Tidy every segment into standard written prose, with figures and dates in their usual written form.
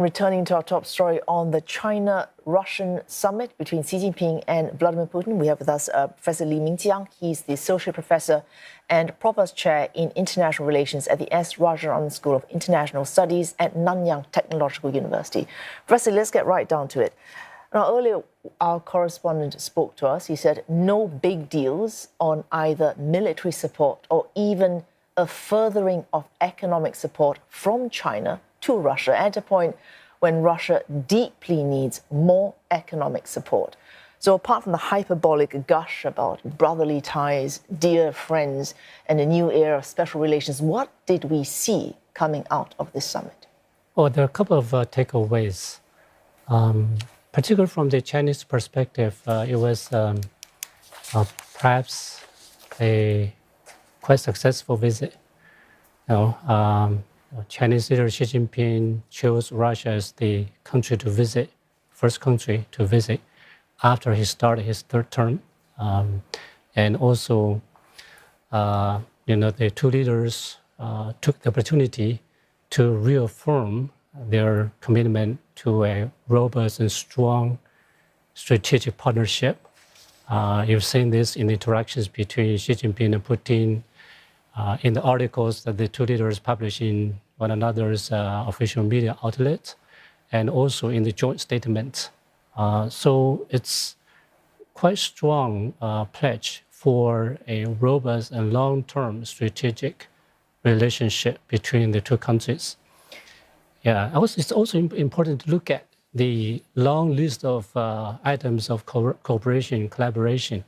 Returning to our top story on the China-Russian summit between Xi Jinping and Vladimir Putin, we have with us Professor Li Mingjiang. He's the Associate Professor and Provost Chair in International Relations at the S. Rajaratnam School of International Studies at Nanyang Technological University. Professor, let's get right down to it. Now, earlier, our correspondent spoke to us. He said no big deals on either military support or even a furthering of economic support from China to Russia at a point when Russia deeply needs more economic support. So apart from the hyperbolic gush about brotherly ties, dear friends, and a new era of special relations, what did we see coming out of this summit? Well, there are a couple of takeaways. Particularly from the Chinese perspective, it was perhaps a quite successful visit. Chinese leader Xi Jinping chose Russia as the country to visit, first country to visit after he started his third term. And also, the two leaders took the opportunity to reaffirm their commitment to a robust and strong strategic partnership. You've seen this in the interactions between Xi Jinping and Putin, in the articles that the two leaders publish in one another's official media outlets, and also in the joint statement. So it's quite strong pledge for a robust and long-term strategic relationship between the two countries. Yeah, it's also important to look at the long list of items of cooperation, collaboration.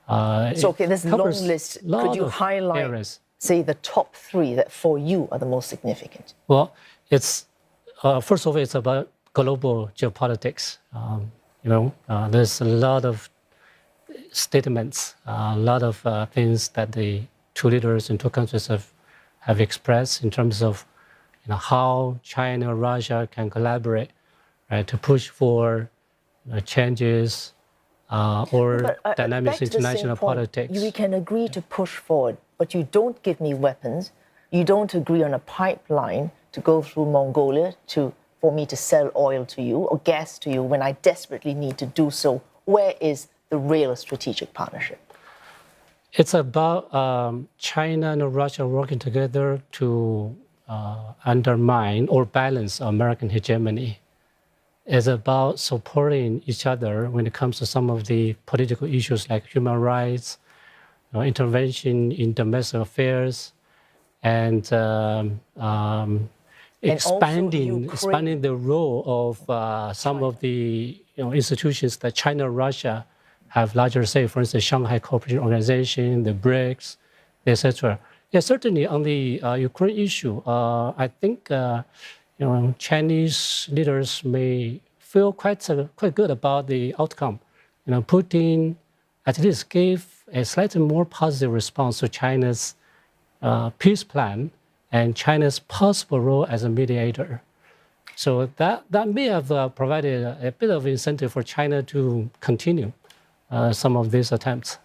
This long list, could you highlight, areas. Say, the top three that for you are the most significant? Well, it's first of all, it's about global geopolitics. There's a lot of statements, a lot of things that the two leaders in two countries have expressed in terms of how China and Russia can collaborate, right, to push for changes or dynamics in international politics. We can agree to push forward, but you don't give me weapons. You don't agree on a pipeline to go through Mongolia for me to sell oil to you or gas to you when I desperately need to do so. Where is the real strategic partnership? It's about China and Russia working together to undermine or balance American hegemony. It's about supporting each other when it comes to some of the political issues like human rights, intervention in domestic affairs, and expanding the role of some of the institutions that China and Russia have larger say. For instance, Shanghai Cooperation Organization, the BRICS, etc. Yeah, certainly on the Ukraine issue, I think Chinese leaders may feel quite good about the outcome. Putin at least gave a slightly more positive response to China's peace plan and China's possible role as a mediator. So that may have provided a bit of incentive for China to continue some of these attempts.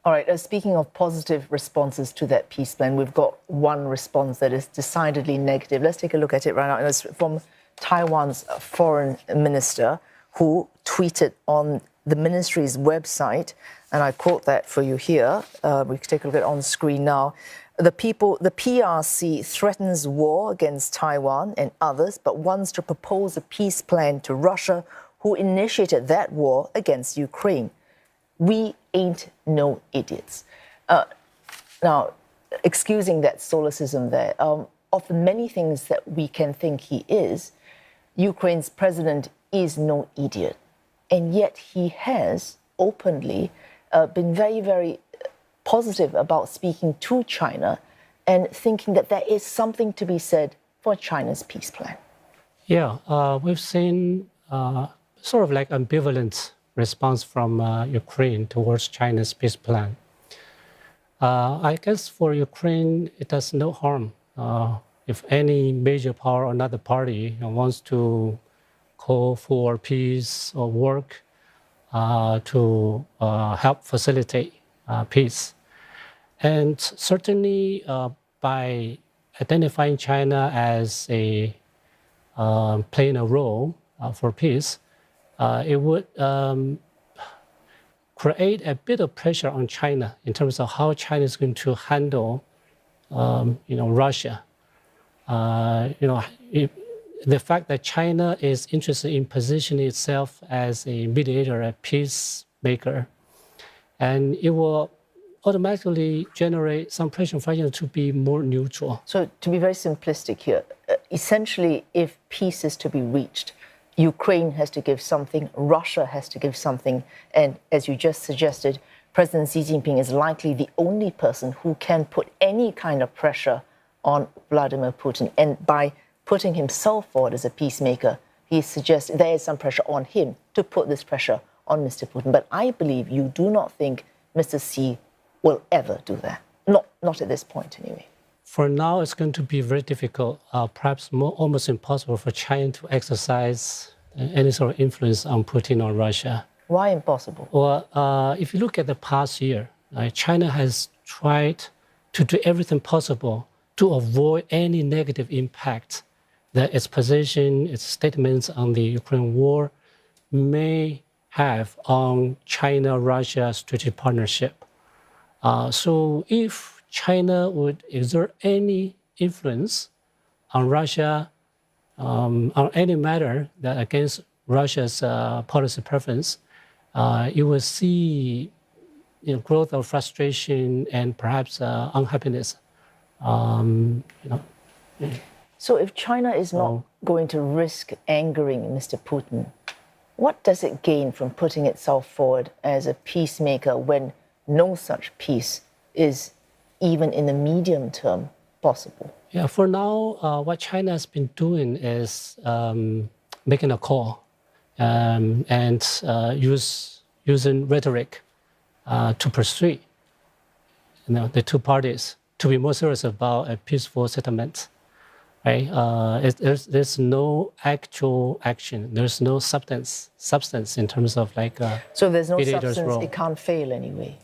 All right, speaking of positive responses to that peace plan, we've got one response that is decidedly negative. Let's take a look at it right now. And it's from Taiwan's foreign minister, who tweeted on the ministry's website, and I quote that for you here. We can take a look at it on screen now. The PRC threatens war against Taiwan and others, but wants to propose a peace plan to Russia, who initiated that war against Ukraine. We ain't no idiots. Now, excusing that solecism there, of the many things that we can think he is, Ukraine's president is no idiot. And yet he has openly been very, very positive about speaking to China and thinking that there is something to be said for China's peace plan. Yeah, we've seen sort of like ambivalent response from Ukraine towards China's peace plan. I guess for Ukraine, it does no harm if any major power or another party wants to call for peace or work to help facilitate peace. And certainly by identifying China as a playing a role for peace, it would create a bit of pressure on China in terms of how China is going to handle, Russia. The fact that China is interested in positioning itself as a mediator, a peacemaker, and it will automatically generate some pressure for China to be more neutral. So to be very simplistic here, essentially, if peace is to be reached, Ukraine has to give something, Russia has to give something, and as you just suggested, President Xi Jinping is likely the only person who can put any kind of pressure on Vladimir Putin. And by putting himself forward as a peacemaker, he suggests there is some pressure on him to put this pressure on Mr. Putin. But I believe you do not think Mr. Xi will ever do that. Not at this point, anyway. For now, it's going to be very difficult, perhaps almost impossible for China to exercise any sort of influence on Putin or Russia. Why impossible? Well, if you look at the past year, China has tried to do everything possible to avoid any negative impact that its position, its statements on the Ukraine war may have on China-Russia strategic partnership. So if China would exert any influence on Russia, on any matter that against Russia's policy preference, you will see growth of frustration and perhaps unhappiness. So if China is not going to risk angering Mr. Putin, what does it gain from putting itself forward as a peacemaker when no such peace is, even in the medium term, possible? Yeah, for now, what China has been doing is making a call and using rhetoric to persuade the two parties to be more serious about a peaceful settlement. Right? There's no actual action. There's no substance in terms of so there's no mediator's substance. role. It can't fail anyway.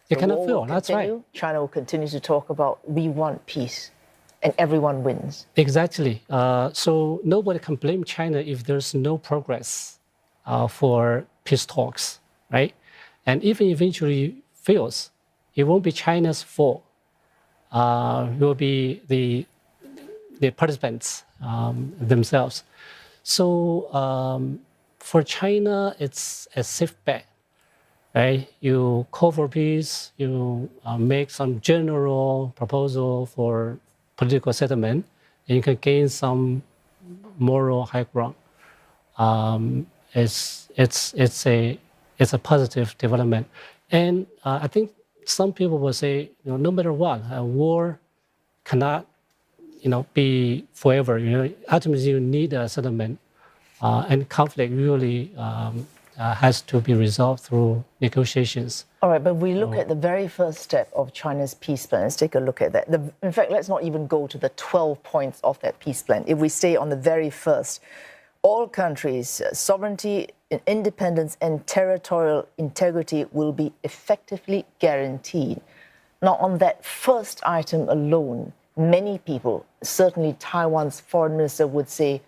It cannot fail. That's right. China will continue to talk about we want peace, and everyone wins. Exactly. So nobody can blame China if there's no progress for peace talks, right? And even eventually fails, it won't be China's fault. It will be the participants themselves. So for China, it's a safe bet, right? You call for peace, you make some general proposal for political settlement, and you can gain some moral high ground. It's a positive development, and I think some people will say, no matter what, a war cannot, be forever. Ultimately, you need a settlement, and conflict really has to be resolved through negotiations. All right, but we look at the very first step of China's peace plan. Let's take a look at that. In fact, let's not even go to the 12 points of that peace plan. If we stay on the very first, all countries' sovereignty, independence, and territorial integrity will be effectively guaranteed. Now, on that first item alone, many people, certainly Taiwan's foreign minister, would say,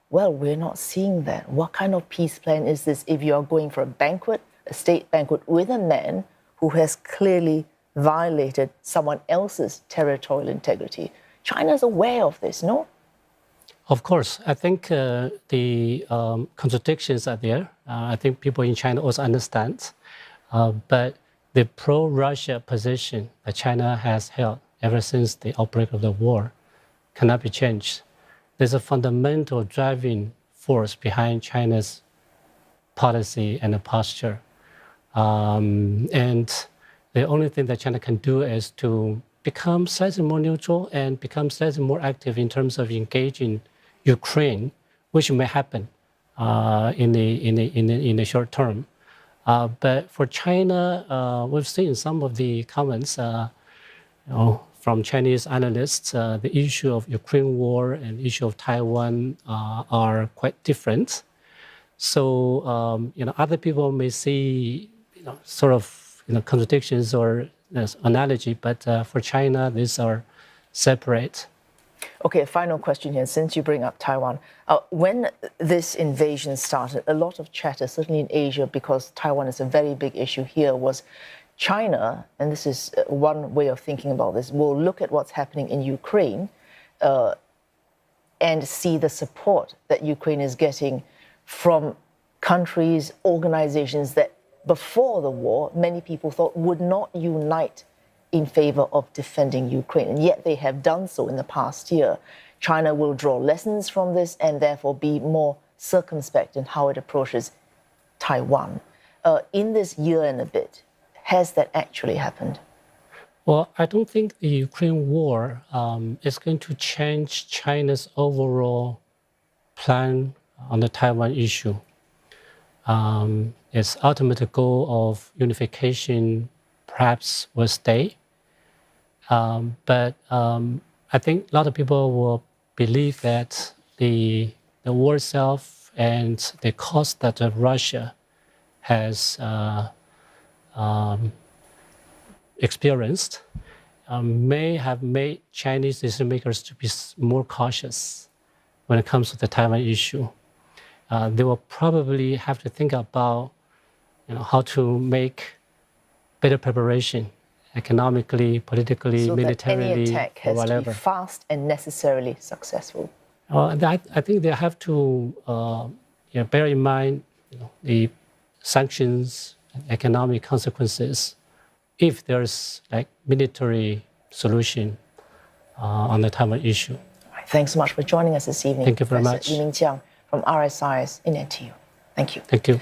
well, we're not seeing that. What kind of peace plan is this if you are going for a banquet, a state banquet, with a man who has clearly violated someone else's territorial integrity? China's aware of this, no? Of course. I think the contradictions are there. I think people in China also understand. But the pro-Russia position that China has held ever since the outbreak of the war cannot be changed. There's a fundamental driving force behind China's policy and posture. And the only thing that China can do is to become slightly more neutral and become slightly more active in terms of engaging Ukraine, which may happen in the short term. But for China, we've seen some of the comments from Chinese analysts, the issue of Ukraine war and issue of Taiwan are quite different. So, other people may see, sort of, contradictions or analogy, but for China, these are separate Okay, a final question here, since you bring up Taiwan. When this invasion started, a lot of chatter, certainly in Asia, because Taiwan is a very big issue here, was China, and this is one way of thinking about this, will look at what's happening in Ukraine and see the support that Ukraine is getting from countries, organizations that before the war, many people thought would not unite in favor of defending Ukraine. And yet they have done so in the past year. China will draw lessons from this and therefore be more circumspect in how it approaches Taiwan. In this year and a bit, has that actually happened? Well, I don't think the Ukraine war is going to change China's overall plan on the Taiwan issue. Its ultimate goal of unification perhaps will stay. But I think a lot of people will believe that the war itself and the cost that Russia has experienced may have made Chinese decision makers to be more cautious when it comes to the Taiwan issue. They will probably have to think about how to make better preparation economically, politically, so militarily, that any attack has or whatever. to be fast and necessarily successful. I think they have to bear in mind the sanctions and economic consequences if there's military solution on the Taiwan issue. Thanks so much for joining us this evening. Thank you very Professor much. Li Mingjiang from RSI's in NTU. Thank you. Thank you.